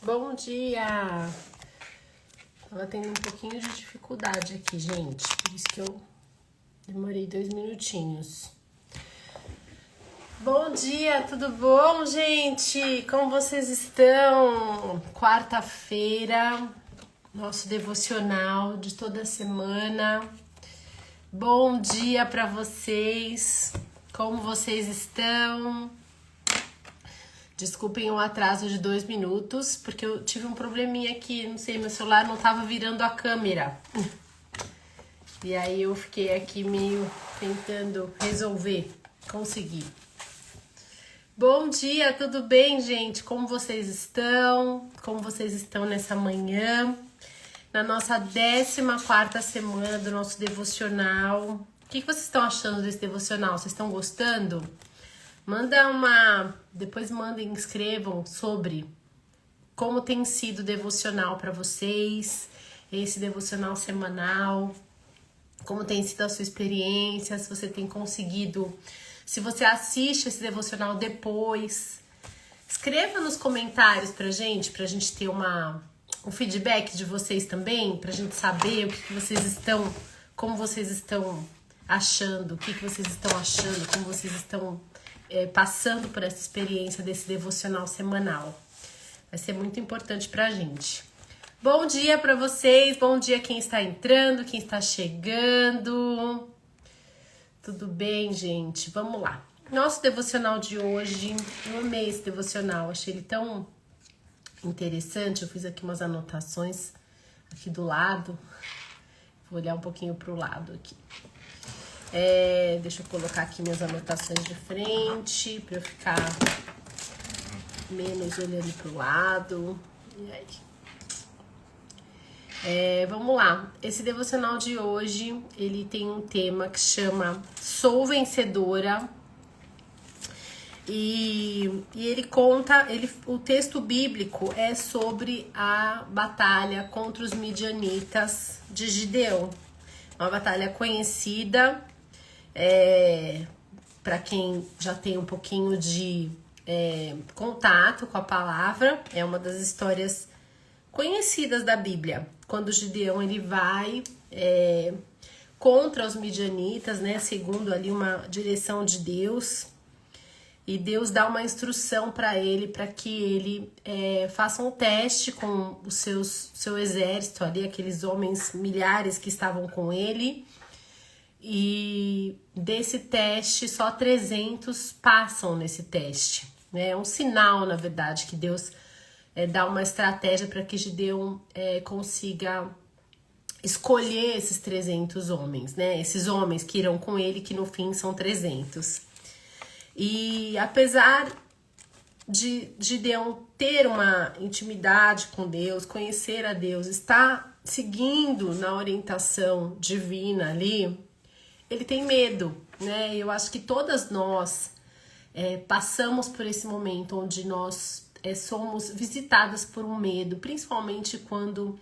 Bom dia! Tava tendo um pouquinho de dificuldade aqui, gente. Por isso que eu demorei 2 minutinhos. Bom dia, tudo bom, gente? Como vocês estão? Quarta-feira, nosso devocional de toda semana. Bom dia pra vocês. Como vocês estão? Desculpem o atraso de 2 minutos, porque eu tive um probleminha aqui, não sei, meu celular não tava virando a câmera. E aí eu fiquei aqui meio tentando resolver, consegui. Bom dia, tudo bem, gente? Como vocês estão? Como vocês estão nessa manhã? Na nossa 14ª semana do nosso devocional. O que vocês estão achando desse devocional? Vocês estão gostando? Depois mandem, escrevam sobre como tem sido o devocional para vocês, esse devocional semanal, como tem sido a sua experiência, se você tem conseguido, se você assiste esse devocional depois. Escreva nos comentários pra gente ter um feedback de vocês também, pra gente saber o que vocês estão, como vocês estão achando, o que vocês estão achando, como vocês estão passando por essa experiência desse devocional semanal. Vai ser muito importante pra gente. Bom dia pra vocês, bom dia quem está entrando, quem está chegando. Tudo bem, gente? Vamos lá. Nosso devocional de hoje, eu amei esse devocional, achei ele tão interessante. Eu fiz aqui umas anotações aqui do lado. Vou olhar um pouquinho pro lado aqui. Deixa eu colocar aqui minhas anotações de frente para eu ficar menos olhando pro lado. E aí? Vamos lá. Esse devocional de hoje, ele tem um tema que chama Sou Vencedora. E ele conta, o texto bíblico é sobre a batalha contra os midianitas de Gideão. Uma batalha conhecida. Para quem já tem um pouquinho de contato com a palavra, é uma das histórias conhecidas da Bíblia, quando Gideão ele vai contra os midianitas, né, segundo ali uma direção de Deus, e Deus dá uma instrução para ele, para que ele faça um teste com o seu exército ali, aqueles homens milhares que estavam com ele. E desse teste, só 300 passam nesse teste. Né? É um sinal, na verdade, que Deus dá uma estratégia para que Gideão consiga escolher esses 300 homens. Né? Esses homens que irão com ele, que no fim são 300. E apesar de Gideão ter uma intimidade com Deus, conhecer a Deus, estar seguindo na orientação divina ali, ele tem medo, né? Eu acho que todas nós passamos por esse momento onde nós somos visitadas por um medo, principalmente quando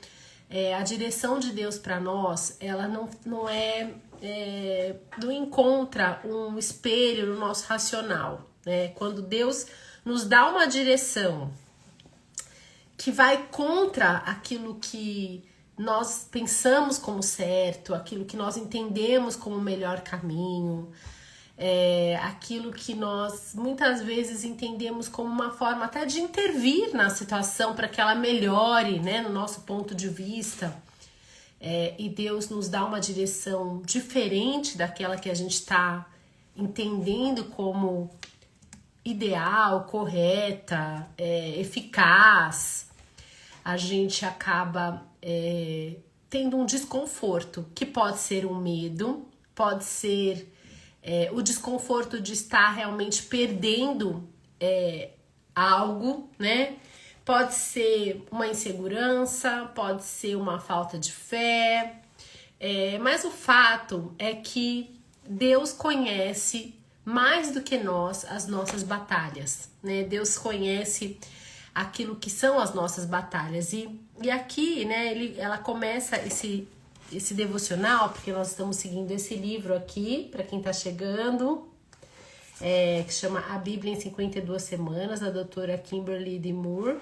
a direção de Deus para nós, ela não encontra um espelho no nosso racional, né? Quando Deus nos dá uma direção que vai contra aquilo que nós pensamos como certo, aquilo que nós entendemos como o melhor caminho, aquilo que nós muitas vezes entendemos como uma forma até de intervir na situação para que ela melhore, né, no nosso ponto de vista, e Deus nos dá uma direção diferente daquela que a gente está entendendo como ideal, correta, eficaz, a gente acaba tendo um desconforto, que pode ser um medo, pode ser o desconforto de estar realmente perdendo algo, né? Pode ser uma insegurança, pode ser uma falta de fé, mas o fato é que Deus conhece mais do que nós as nossas batalhas, né? Deus conhece aquilo que são as nossas batalhas. E aqui, né, ela começa esse devocional, porque nós estamos seguindo esse livro aqui, para quem tá chegando, que chama A Bíblia em 52 Semanas, da doutora Kimberly D. Moore.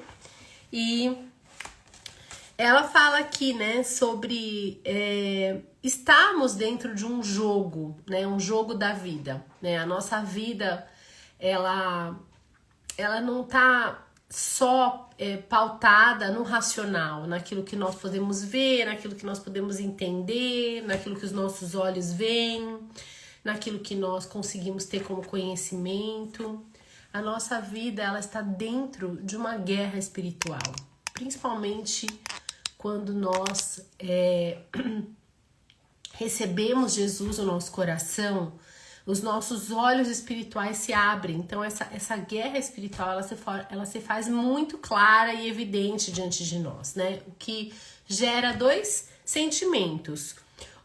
E ela fala aqui, né, sobre estarmos dentro de um jogo, né, um jogo da vida, né? A nossa vida, ela não tá só pautada no racional, naquilo que nós podemos ver, naquilo que nós podemos entender, naquilo que os nossos olhos veem, naquilo que nós conseguimos ter como conhecimento. A nossa vida, ela está dentro de uma guerra espiritual, principalmente quando nós recebemos Jesus no nosso coração. Os nossos olhos espirituais se abrem. Então, essa guerra espiritual, ela se faz muito clara e evidente diante de nós, né? O que gera dois sentimentos.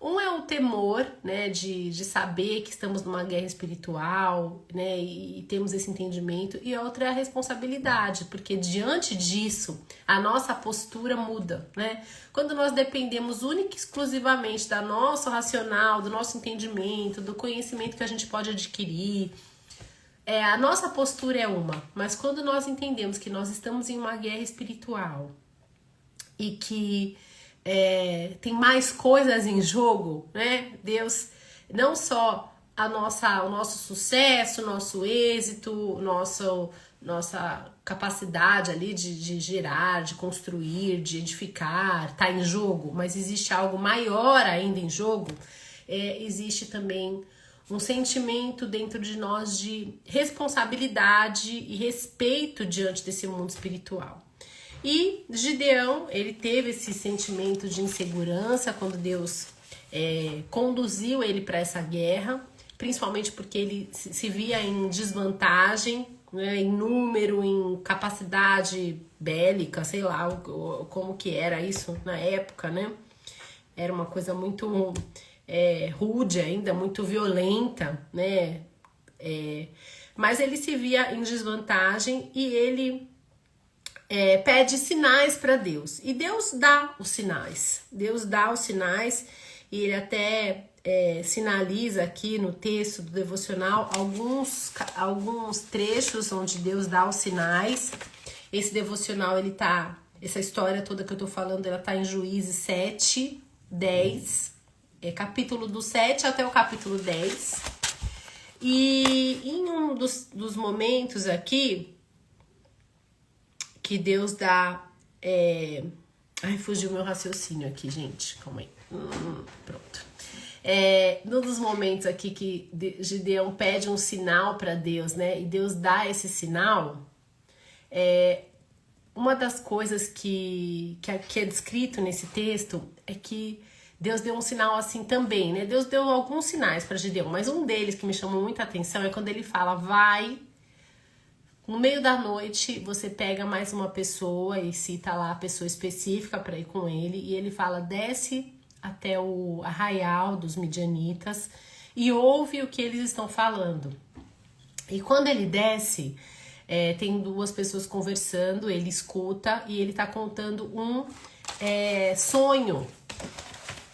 Um é o temor, né, de saber que estamos numa guerra espiritual, né, e temos esse entendimento. E a outra é a responsabilidade, porque diante disso, a nossa postura muda, né? Quando nós dependemos única e exclusivamente da nosso racional, do nosso entendimento, do conhecimento que a gente pode adquirir, a nossa postura é uma. Mas quando nós entendemos que nós estamos em uma guerra espiritual e que tem mais coisas em jogo, né? Deus, não só o nosso sucesso, nosso êxito, nossa capacidade ali de gerar, de construir, de edificar, tá em jogo, mas existe algo maior ainda em jogo. Existe também um sentimento dentro de nós de responsabilidade e respeito diante desse mundo espiritual. E Gideão, ele teve esse sentimento de insegurança quando Deus conduziu ele para essa guerra, principalmente porque ele se via em desvantagem, né, em número, em capacidade bélica, sei lá como que era isso na época, né? Era uma coisa muito rude ainda, muito violenta, né? Mas ele se via em desvantagem e ele pede sinais para Deus. E Deus dá os sinais. Deus dá os sinais e ele até sinaliza aqui no texto do devocional alguns trechos onde Deus dá os sinais. Esse devocional, essa história toda que eu tô falando, ela tá em Juízes 7, 10. Capítulo do 7 até o capítulo 10. E em um dos momentos aqui, que Deus dá... Ai, fugiu meu raciocínio aqui, gente. Calma aí. Pronto. Num dos momentos aqui que Gideão pede um sinal para Deus, né? E Deus dá esse sinal. Uma das coisas que é descrito nesse texto é que Deus deu um sinal assim também, né? Deus deu alguns sinais para Gideão, mas um deles que me chamou muita atenção é quando ele fala, vai... No meio da noite, você pega mais uma pessoa e cita lá a pessoa específica para ir com ele. E ele fala, desce até o arraial dos midianitas e ouve o que eles estão falando. E quando ele desce, tem duas pessoas conversando, ele escuta e ele tá contando um sonho.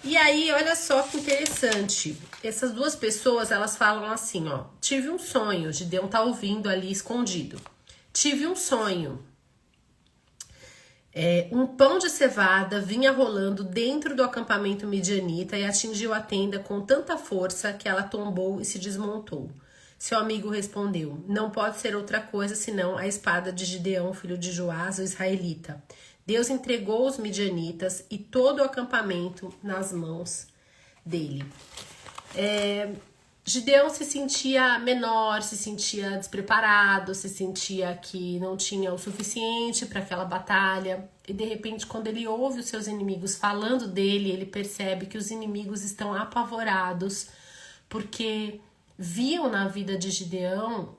E aí, olha só que interessante. Essas duas pessoas, elas falam assim, ó. Tive um sonho. Gideão tá ouvindo ali escondido. Tive um sonho. Um pão de cevada vinha rolando dentro do acampamento midianita e atingiu a tenda com tanta força que ela tombou e se desmontou. Seu amigo respondeu, não pode ser outra coisa senão a espada de Gideão, filho de Joás, o israelita. Deus entregou os midianitas e todo o acampamento nas mãos dele. Gideão se sentia menor, se sentia despreparado, se sentia que não tinha o suficiente para aquela batalha. E de repente, quando ele ouve os seus inimigos falando dele, ele percebe que os inimigos estão apavorados, porque viam na vida de Gideão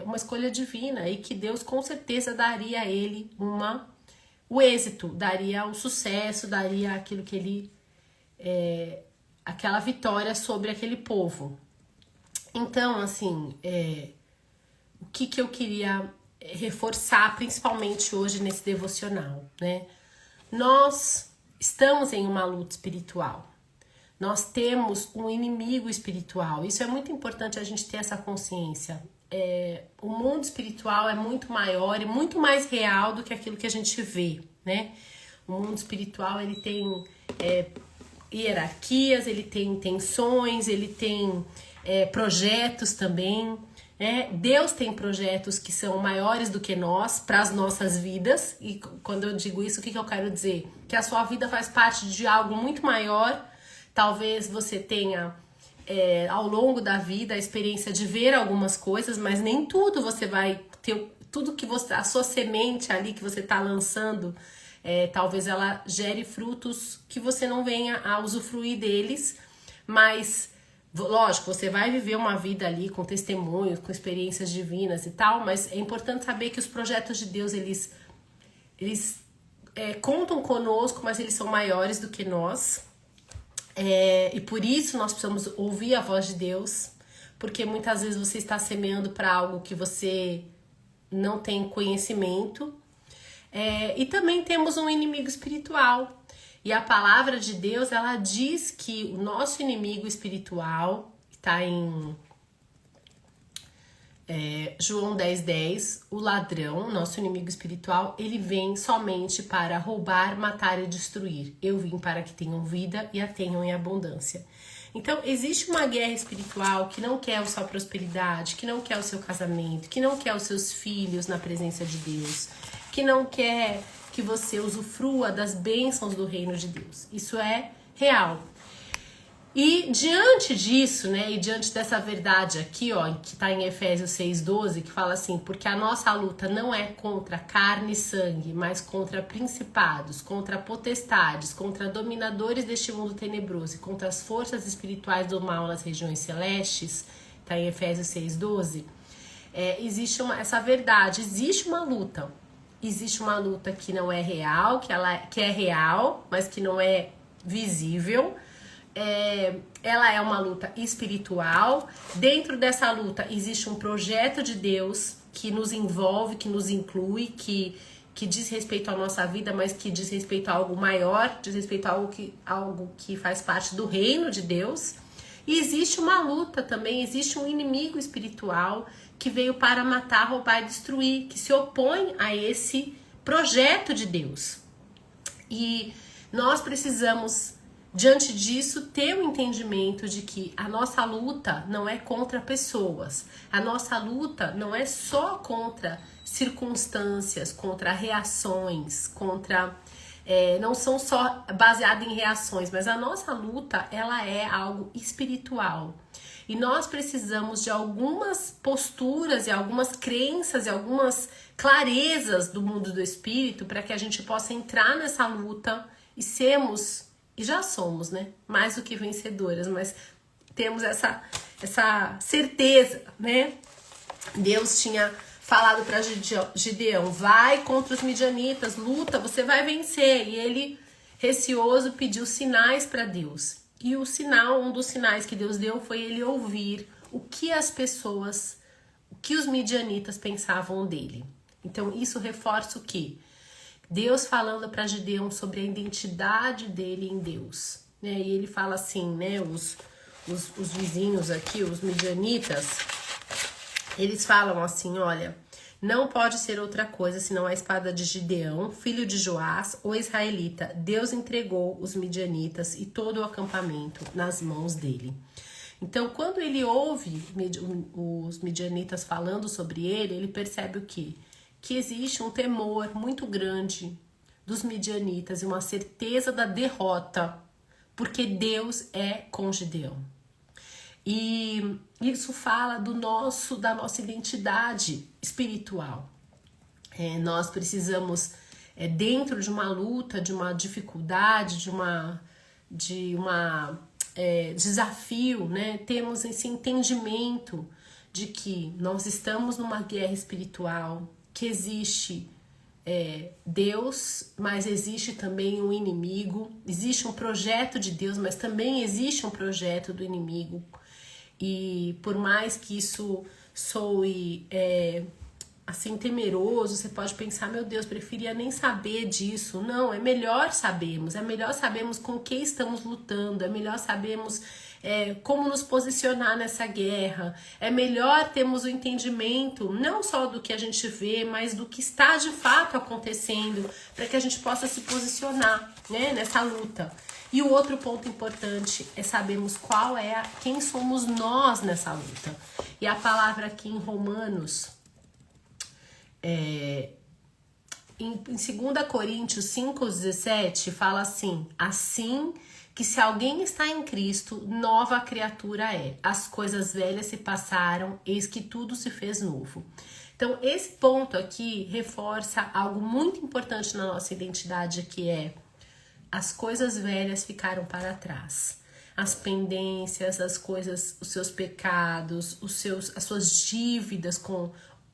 uma escolha divina e que Deus com certeza daria a ele o êxito, daria o sucesso, daria aquilo que ele... aquela vitória sobre aquele povo. Então, assim, o que eu queria reforçar, principalmente hoje nesse devocional, né? Nós estamos em uma luta espiritual. Nós temos um inimigo espiritual. Isso é muito importante a gente ter essa consciência. o mundo espiritual é muito maior e muito mais real do que aquilo que a gente vê, né? O mundo espiritual, ele tem hierarquias, ele tem intenções, ele tem projetos também, né? Deus tem projetos que são maiores do que nós para as nossas vidas, e quando eu digo isso, o que eu quero dizer? Que a sua vida faz parte de algo muito maior. Talvez você tenha ao longo da vida a experiência de ver algumas coisas, mas nem tudo você vai ter, tudo que você, a sua semente ali que você está lançando, talvez ela gere frutos que você não venha a usufruir deles, mas lógico, você vai viver uma vida ali com testemunhos, com experiências divinas e tal, mas é importante saber que os projetos de Deus, eles contam conosco, mas eles são maiores do que nós. E por isso nós precisamos ouvir a voz de Deus, porque muitas vezes você está semeando para algo que você não tem conhecimento. E também temos um inimigo espiritual. E a palavra de Deus, ela diz que o nosso inimigo espiritual, está em João 10:10, o ladrão, nosso inimigo espiritual, ele vem somente para roubar, matar e destruir. Eu vim para que tenham vida e a tenham em abundância. Então, existe uma guerra espiritual que não quer a sua prosperidade, que não quer o seu casamento, que não quer os seus filhos na presença de Deus, que não quer que você usufrua das bênçãos do reino de Deus. Isso é real. E diante disso, né, e diante dessa verdade aqui, ó, que está em Efésios 6:12, que fala assim: porque a nossa luta não é contra carne e sangue, mas contra principados, contra potestades, contra dominadores deste mundo tenebroso e contra as forças espirituais do mal nas regiões celestes, está em Efésios 6:12, existe essa verdade, existe uma luta. Existe uma luta que não é real, que é real, mas que não é visível. Ela é uma luta espiritual. Dentro dessa luta existe um projeto de Deus que nos envolve, que nos inclui, que diz respeito à nossa vida, mas que diz respeito a algo maior, diz respeito a algo que faz parte do reino de Deus. E existe uma luta também, existe um inimigo espiritual que veio para matar, roubar e destruir, que se opõe a esse projeto de Deus. E nós precisamos, diante disso, ter o entendimento de que a nossa luta não é contra pessoas. A nossa luta não é só contra circunstâncias, contra reações, não são só baseadas em reações, mas a nossa luta, ela é algo espiritual. E nós precisamos de algumas posturas e algumas crenças e algumas clarezas do mundo do espírito para que a gente possa entrar nessa luta e sermos, e já somos, né, mais do que vencedoras, mas temos essa certeza, né? Deus tinha falado para Gideão: vai contra os midianitas, luta, você vai vencer. E ele, receoso, pediu sinais para Deus. E o sinal, um dos sinais que Deus deu foi ele ouvir o que os midianitas pensavam dele. Então isso reforça o quê? Deus falando para Gideão sobre a identidade dele em Deus, né? E ele fala assim, né? Os vizinhos aqui, os midianitas, eles falam assim: olha, não pode ser outra coisa senão a espada de Gideão, filho de Joás, o israelita. Deus entregou os midianitas e todo o acampamento nas mãos dele. Então, quando ele ouve os midianitas falando sobre ele percebe o quê? Que existe um temor muito grande dos midianitas e uma certeza da derrota, porque Deus é com Gideão. E isso fala da nossa identidade espiritual. Nós precisamos, dentro de uma luta, de uma dificuldade, de uma desafio, né? Temos esse entendimento de que nós estamos numa guerra espiritual, que existe Deus, mas existe também um inimigo, existe um projeto de Deus, mas também existe um projeto do inimigo. E por mais que isso soe assim temeroso, você pode pensar: meu Deus, preferia nem saber disso. Não, é melhor sabermos com quem estamos lutando, é melhor sabermos como nos posicionar nessa guerra. É melhor termos o entendimento não só do que a gente vê, mas do que está de fato acontecendo, para que a gente possa se posicionar, né, nessa luta. E o outro ponto importante é sabermos quem somos nós nessa luta. E a palavra aqui em Romanos, em 2 Coríntios 5,17, fala assim que se alguém está em Cristo, nova criatura é. As coisas velhas se passaram, eis que tudo se fez novo. Então, esse ponto aqui reforça algo muito importante na nossa identidade, que é: as coisas velhas ficaram para trás. As pendências, as coisas, os seus pecados, as suas dívidas com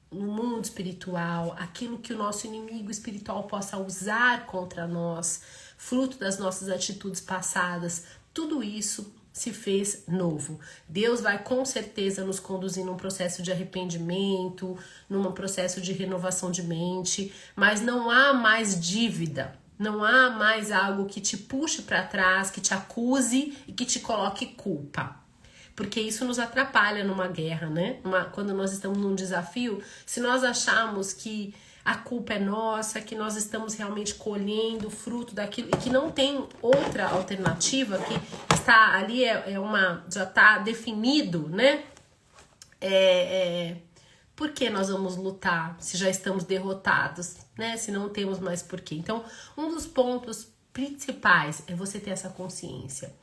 o mundo espiritual, aquilo que o nosso inimigo espiritual possa usar contra nós, fruto das nossas atitudes passadas, tudo isso se fez novo. Deus vai com certeza nos conduzir num processo de arrependimento, num processo de renovação de mente, mas não há mais dívida. Não há mais algo que te puxe para trás, que te acuse e que te coloque culpa. Porque isso nos atrapalha numa guerra, né? Quando nós estamos num desafio, se nós achamos que a culpa é nossa, que nós estamos realmente colhendo o fruto daquilo e que não tem outra alternativa, que está ali, já está definido, né? Por que nós vamos lutar se já estamos derrotados, né? Se não temos mais porquê. Então, um dos pontos principais é você ter essa consciência.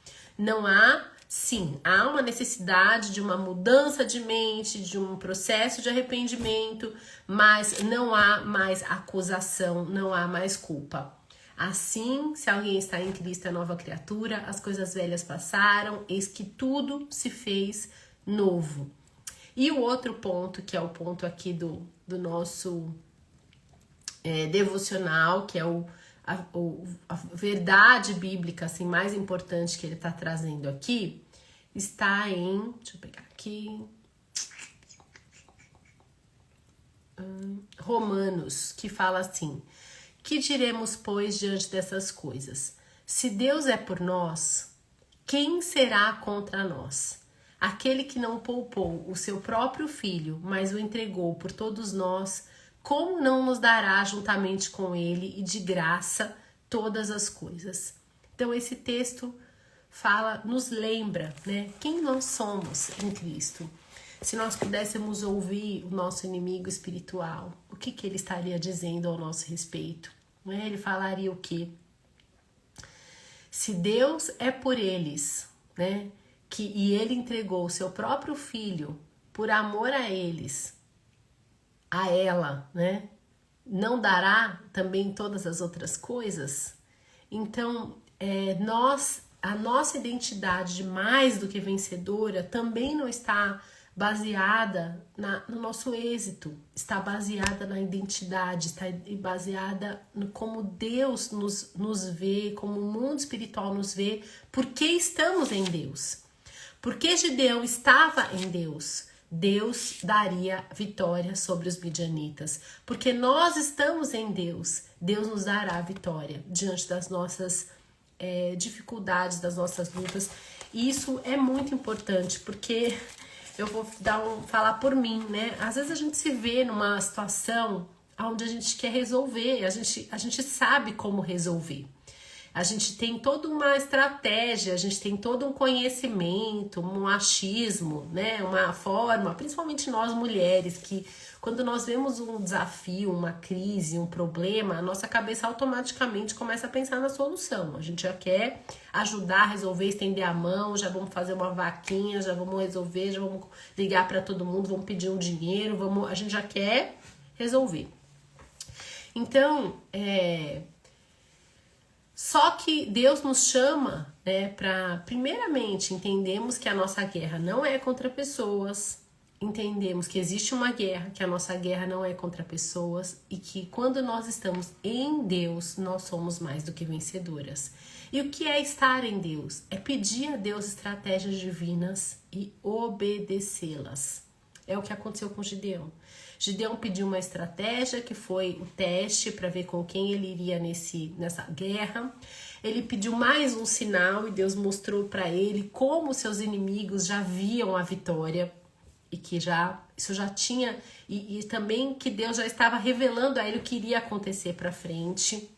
Há uma necessidade de uma mudança de mente, de um processo de arrependimento, mas não há mais acusação, não há mais culpa. Assim, se alguém está em Cristo, é nova criatura, as coisas velhas passaram, eis que tudo se fez novo. E o outro ponto, que é o ponto aqui do nosso devocional, que é a verdade bíblica assim, mais importante que ele está trazendo aqui, está em... Deixa eu pegar aqui... Romanos, que fala assim: que diremos, pois, diante dessas coisas? Se Deus é por nós, quem será contra nós? Aquele que não poupou o seu próprio filho, mas o entregou por todos nós, como não nos dará juntamente com ele e de graça todas as coisas? Então esse texto nos lembra, né, quem nós somos em Cristo. Se nós pudéssemos ouvir o nosso inimigo espiritual, o que ele estaria dizendo ao nosso respeito? Né? Ele falaria o quê? Se Deus é por eles, né? E ele entregou o seu próprio filho por amor a eles, a ela, né? Não dará também todas as outras coisas? Então, a nossa identidade de mais do que vencedora também não está baseada no nosso êxito, está baseada na identidade, está baseada no como Deus nos vê, como o mundo espiritual nos vê, porque estamos em Deus. Porque Gideão estava em Deus, Deus daria vitória sobre os midianitas. Porque nós estamos em Deus, Deus nos dará vitória diante das nossas dificuldades, das nossas lutas. E isso é muito importante, porque eu vou falar por mim, né? Às vezes a gente se vê numa situação onde a gente quer resolver, a gente sabe como resolver. A gente tem toda uma estratégia, a gente tem todo um conhecimento, um achismo, né? Uma forma, principalmente nós mulheres, que quando nós vemos um desafio, uma crise, um problema, a nossa cabeça automaticamente começa a pensar na solução. A gente já quer ajudar a resolver, estender a mão, já vamos fazer uma vaquinha, já vamos resolver, já vamos ligar para todo mundo, vamos pedir um dinheiro, a gente já quer resolver. Então, só que Deus nos chama, né, para, primeiramente, entendemos que a nossa guerra não é contra pessoas, entendemos que existe uma guerra, que a nossa guerra não é contra pessoas e que quando nós estamos em Deus, nós somos mais do que vencedoras. E o que é estar em Deus? É pedir a Deus estratégias divinas e obedecê-las. É o que aconteceu com Gideão. Gideão pediu uma estratégia, que foi o teste para ver com quem ele iria nessa guerra. Ele pediu mais um sinal e Deus mostrou para ele como seus inimigos já viam a vitória e que isso já tinha, e também que Deus já estava revelando a ele o que iria acontecer para frente.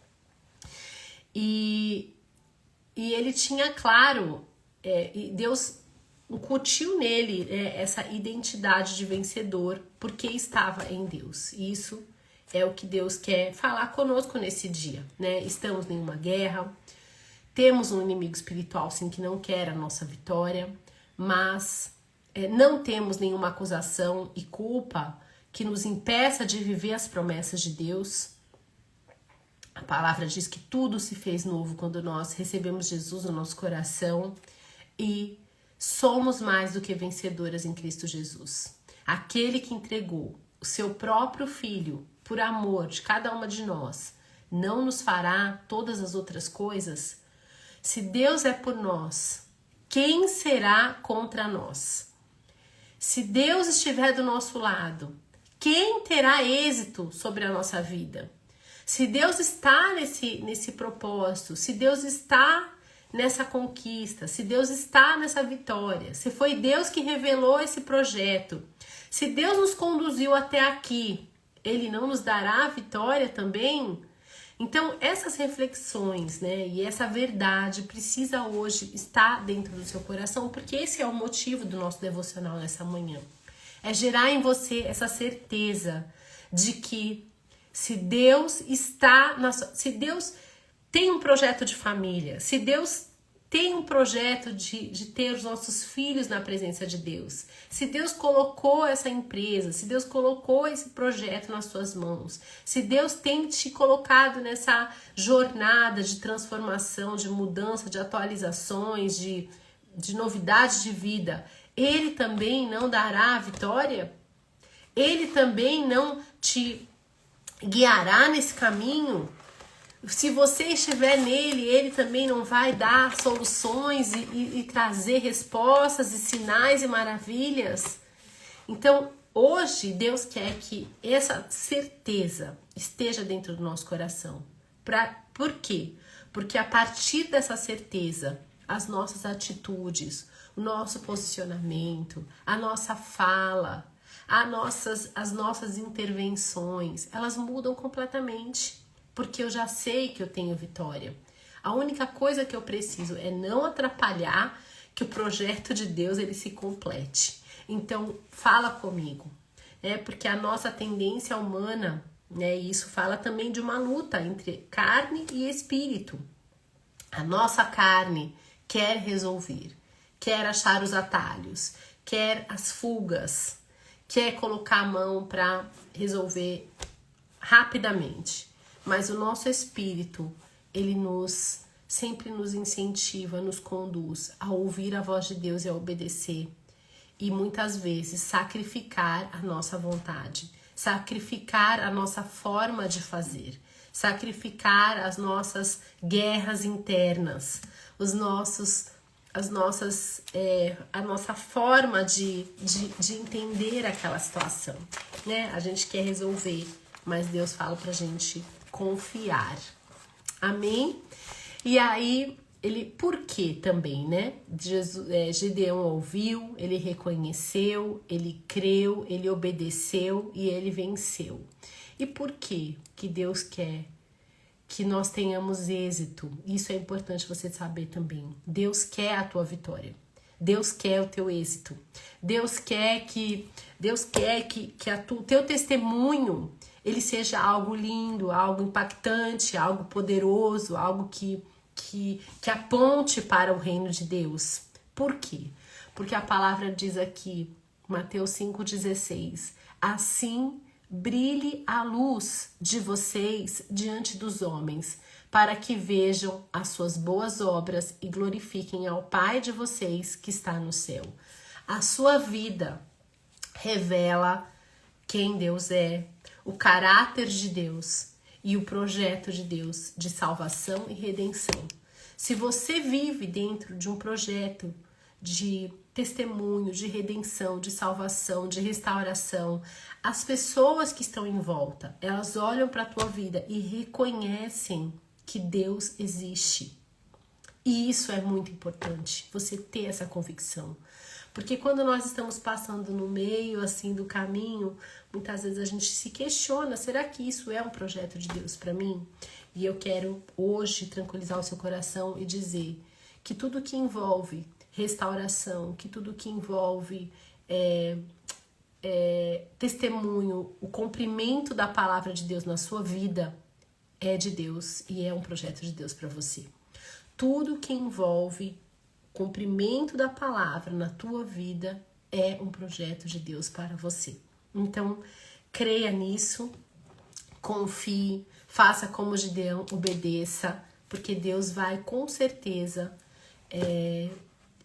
E ele tinha claro, e Deus incutiu nele essa identidade de vencedor, porque estava em Deus. E isso é o que Deus quer falar conosco nesse dia, né? Estamos em uma guerra, temos um inimigo espiritual, sim, que não quer a nossa vitória, mas não temos nenhuma acusação e culpa que nos impeça de viver as promessas de Deus. A palavra diz que tudo se fez novo quando nós recebemos Jesus no nosso coração e somos mais do que vencedoras em Cristo Jesus. Aquele que entregou o seu próprio Filho por amor de cada uma de nós, não nos fará todas as outras coisas? Se Deus é por nós, quem será contra nós? Se Deus estiver do nosso lado, quem terá êxito sobre a nossa vida? Se Deus está nesse propósito, se Deus está nessa conquista, se Deus está nessa vitória, se foi Deus que revelou esse projeto, se Deus nos conduziu até aqui, Ele não nos dará a vitória também? Então, essas reflexões, né, e essa verdade precisa hoje estar dentro do seu coração, porque esse é o motivo do nosso devocional nessa manhã. É gerar em você essa certeza de que se Deus está se Deus tem um projeto de família, se Deus tem um projeto de ter os nossos filhos na presença de Deus, se Deus colocou essa empresa, se Deus colocou esse projeto nas suas mãos, se Deus tem te colocado nessa jornada de transformação, de mudança, de atualizações, de novidades de vida, Ele também não dará a vitória? Ele também não te guiará nesse caminho? Se você estiver nele, ele também não vai dar soluções e trazer respostas e sinais e maravilhas? Então, hoje, Deus quer que essa certeza esteja dentro do nosso coração. Por quê? Porque a partir dessa certeza, as nossas atitudes, o nosso posicionamento, a nossa fala, as nossas intervenções, elas mudam completamente. Porque eu já sei que eu tenho vitória. A única coisa que eu preciso é não atrapalhar que o projeto de Deus ele se complete. Então, fala comigo. Porque a nossa tendência humana, né, e isso fala também de uma luta entre carne e espírito. A nossa carne quer resolver, quer achar os atalhos, quer as fugas, quer colocar a mão para resolver rapidamente. Mas o nosso espírito, ele sempre nos incentiva, nos conduz a ouvir a voz de Deus e a obedecer. E muitas vezes sacrificar a nossa vontade, sacrificar a nossa forma de fazer, sacrificar as nossas guerras internas, a nossa forma de entender aquela situação, né? A gente quer resolver, mas Deus fala pra gente confiar. Amém? E aí, por quê também, né? Gideão ouviu, ele reconheceu, ele creu, ele obedeceu e ele venceu. E por quê que Deus quer que nós tenhamos êxito? Isso é importante você saber também. Deus quer a tua vitória. Deus quer o teu êxito. Deus quer que o teu testemunho ele seja algo lindo, algo impactante, algo poderoso, algo que aponte para o reino de Deus. Por quê? Porque a palavra diz aqui, Mateus 5,16, assim brilhe a luz de vocês diante dos homens, para que vejam as suas boas obras e glorifiquem ao Pai de vocês que está no céu. A sua vida revela quem Deus é, o caráter de Deus e o projeto de Deus de salvação e redenção. Se você vive dentro de um projeto de testemunho, de redenção, de salvação, de restauração. As pessoas que estão em volta, elas olham para a tua vida e reconhecem que Deus existe. E isso é muito importante, você ter essa convicção. Porque quando nós estamos passando no meio assim do caminho, muitas vezes a gente se questiona, será que isso é um projeto de Deus para mim? E eu quero hoje tranquilizar o seu coração e dizer que tudo que envolve restauração, que tudo que envolve testemunho, o cumprimento da palavra de Deus na sua vida é de Deus e é um projeto de Deus para você. Tudo que envolve cumprimento da palavra na tua vida é um projeto de Deus para você. Então, creia nisso, confie, faça como Gideão, obedeça, porque Deus vai com certeza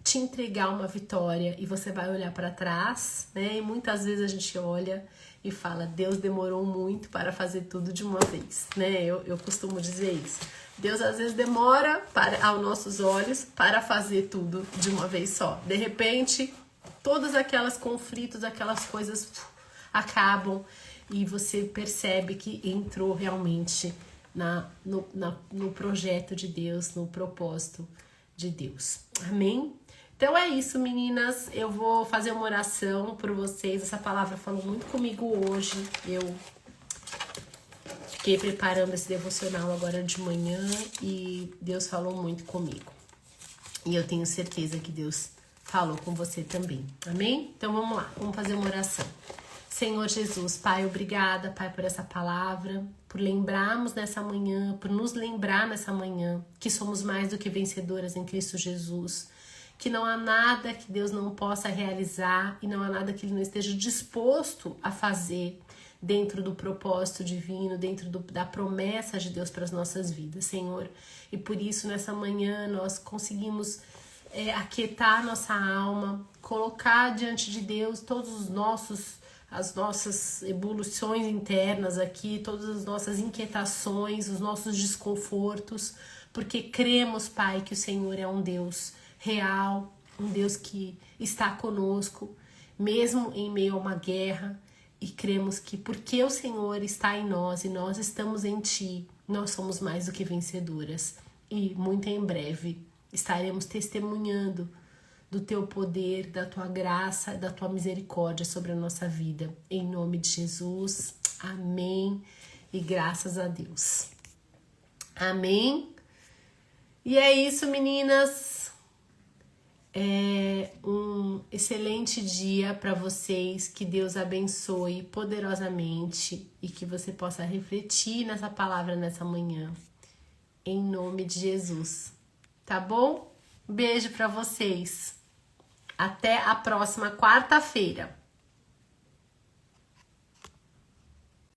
te entregar uma vitória e você vai olhar para trás, né? E muitas vezes a gente olha e fala, Deus demorou muito para fazer tudo de uma vez, né? Eu costumo dizer isso. Deus às vezes demora aos nossos olhos para fazer tudo de uma vez só. De repente, todos aqueles conflitos, aquelas coisas acabam e você percebe que entrou realmente no projeto de Deus, no propósito de Deus. Amém? Então é isso, meninas. Eu vou fazer uma oração por vocês. Essa palavra falou muito comigo hoje. Eu fiquei preparando esse devocional agora de manhã e Deus falou muito comigo. E eu tenho certeza que Deus falou com você também. Amém? Então vamos lá, vamos fazer uma oração. Senhor Jesus, Pai, obrigada, Pai, por essa palavra, por lembrarmos nessa manhã, por nos lembrar nessa manhã que somos mais do que vencedoras em Cristo Jesus, que não há nada que Deus não possa realizar e não há nada que Ele não esteja disposto a fazer dentro do propósito divino, dentro da promessa de Deus para as nossas vidas, Senhor. E por isso, nessa manhã, nós conseguimos aquietar nossa alma, colocar diante de Deus todos as nossas evoluções internas aqui, todas as nossas inquietações, os nossos desconfortos, porque cremos, Pai, que o Senhor é um Deus real, um Deus que está conosco, mesmo em meio a uma guerra, e cremos que porque o Senhor está em nós e nós estamos em Ti, nós somos mais do que vencedoras. E muito em breve estaremos testemunhando do Teu poder, da Tua graça, da Tua misericórdia sobre a nossa vida. Em nome de Jesus, amém e graças a Deus. Amém? E é isso, meninas. Um excelente dia para vocês, que Deus abençoe poderosamente e que você possa refletir nessa palavra nessa manhã, em nome de Jesus, tá bom? Beijo para vocês, até a próxima quarta-feira.